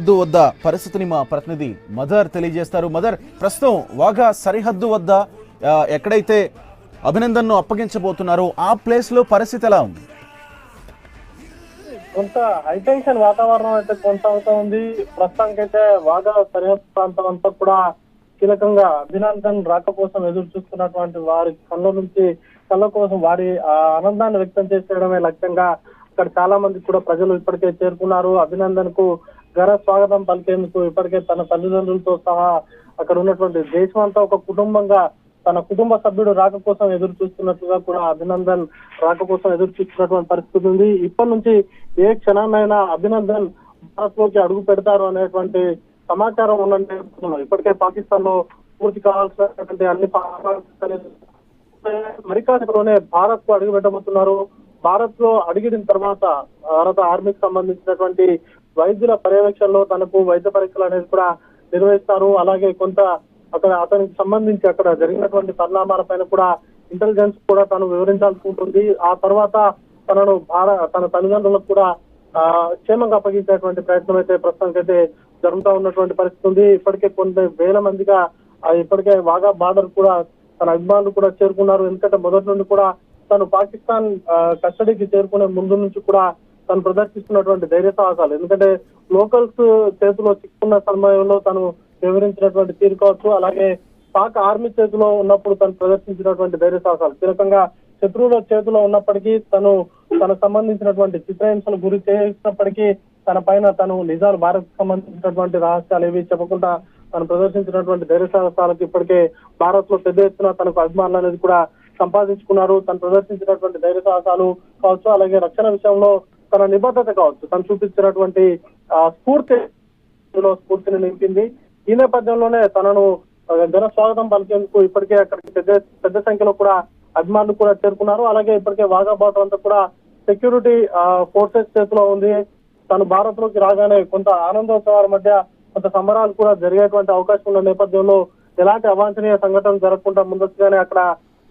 సరిహద్దు వద్ద పరిస్థితిని మా ప్రతినిధి మదర్ తెలియజేస్తారు. మదర్, ప్రస్తుతం వాఘా సరిహద్దు వద్ద ఎక్కడైతే అభినందన్ను అప్పగించబోతున్నారో ఆ ప్లేస్ లో పరిస్థితి ఎలా ఉంది? కొంత హైటెన్షన్ వాతావరణం అయితే కొనసాగుతూ ఉంది. ప్రస్తుతానికైతే వాఘా సరిహద్దు ప్రాంతం అంతా కూడా కీలకంగా అభినందన్ రాక కోసం ఎదురు చూస్తున్నటువంటి వారి కళ్ళ కోసం వారి ఆనందాన్ని వ్యక్తం చేసేయడమే లక్ష్యంగా ఇక్కడ చాలా మంది కూడా ప్రజలు ఇప్పటికే చేరుకున్నారు. అభినందన్ కు ఘన స్వాగతం పలికేందుకు ఇప్పటికే తన తల్లిదండ్రులతో సహా అక్కడ ఉన్నటువంటి దేశం అంతా ఒక కుటుంబంగా తన కుటుంబ సభ్యుడు రాక కోసం ఎదురు చూస్తున్నట్టుగా కూడా అభినందన్ రాక కోసం ఎదురు చూస్తున్నటువంటి పరిస్థితి ఉంది. ఇప్పటి నుంచి ఏ క్షణాన్నైనా అభినందన్ భారత్ లోకి అడుగు పెడతారు అనేటువంటి సమాచారం ఉన్న నేపథ్యంలో ఇప్పటికే పాకిస్తాన్ లో పూర్తి కావాల్సినటువంటి అన్ని మరికాసేపులోనే భారత్ కు అడుగు పెట్టబోతున్నారు. భారత్ లో అడిగిన తర్వాత భారత ఆర్మీకి సంబంధించినటువంటి వైద్యుల పర్యవేక్షణలో తనకు వైద్య పరీక్షలు అనేది కూడా నిర్వహిస్తారు. అలాగే కొంత అక్కడ అతనికి సంబంధించి అక్కడ జరిగినటువంటి పరిణామాల పైన కూడా ఇంటెలిజెన్స్ కూడా తను వివరించాల్సి ఉంటుంది. ఆ తర్వాత తన తల్లిదండ్రులకు కూడా క్షేమంగా అప్పగించేటువంటి ప్రయత్నం అయితే ప్రస్తుతానికైతే జరుగుతూ ఉన్నటువంటి పరిస్థితి ఉంది. ఇప్పటికే కొన్ని వేల మందిగా ఇప్పటికే వాఘా బార్డర్ కూడా తన అభిమానులు కూడా చేరుకున్నారు. ఎందుకంటే మొదటి నుండి కూడా తను పాకిస్తాన్ కస్టడీకి చేరుకునే ముందు నుంచి కూడా తను ప్రదర్శిస్తున్నటువంటి ధైర్య సాహసాలు, ఎందుకంటే లోకల్స్ చేతిలో చిక్కున్న సమయంలో తను వివరించినటువంటి తీరు కావచ్చు, అలాగే పాక్ ఆర్మీ చేతిలో ఉన్నప్పుడు తను ప్రదర్శించినటువంటి ధైర్య సాహసాలు, కీలకంగా శత్రువుల చేతిలో ఉన్నప్పటికీ తనకు సంబంధించినటువంటి చిత్రహింసలు గురి చేసినప్పటికీ తన పైన తను నిజాలు భారత్ సంబంధించినటువంటి రహస్యాలు ఏవి చెప్పకుండా తను ప్రదర్శించినటువంటి ధైర్య సాహసాలకు ఇప్పటికే భారత్ లో పెద్ద ఎత్తున తనకు అభిమానులు అనేది కూడా సంపాదించుకున్నారు. తను ప్రదర్శించినటువంటి ధైర్య సాహసాలు కావచ్చు, అలాగే రక్షణ విషయంలో తన నిబద్ధత కావచ్చు, తను చూపించినటువంటి స్ఫూర్తిని నింపింది. ఈ నేపథ్యంలోనే తనను ఘన స్వాగతం పలికేందుకు ఇప్పటికే అక్కడికి పెద్ద సంఖ్యలో కూడా అభిమానులు కూడా చేరుకున్నారు. అలాగే ఇప్పటికే వాఘా బార్డర్ అంతా కూడా సెక్యూరిటీ ఫోర్సెస్ చేతిలో ఉంది. తను భారత్ లోకి రాగానే కొంత ఆనందోత్సవాల మధ్య కొంత సంబరాలు కూడా జరిగేటువంటి అవకాశం ఉన్న నేపథ్యంలో ఎలాంటి అవాంఛనీయ సంఘటనలు జరగకుండా ముందస్తుగానే అక్కడ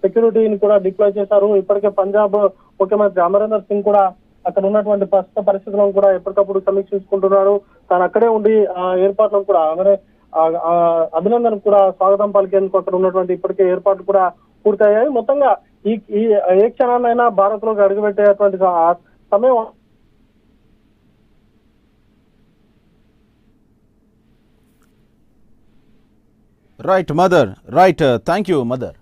సెక్యూరిటీని కూడా డిప్లాయ్ చేశారు. ఇప్పటికే పంజాబ్ ముఖ్యమంత్రి అమరీందర్ సింగ్ కూడా అక్కడ ఉన్నటువంటి ప్రస్తుత పరిస్థితులను కూడా ఎప్పటికప్పుడు సమీక్షించుకుంటున్నారు. తాను అక్కడే ఉండి ఏర్పాట్లను కూడా అభినందన్ కూడా స్వాగతం పలికేందుకు అక్కడ ఉన్నటువంటి ఇప్పటికే ఏర్పాట్లు కూడా పూర్తయ్యాయి. మొత్తంగా ఈ ఏ క్షణాన్నైనా భారత్ లోకి అడుగుపెట్టేటువంటి సమయం. Right mother, right, thank you mother.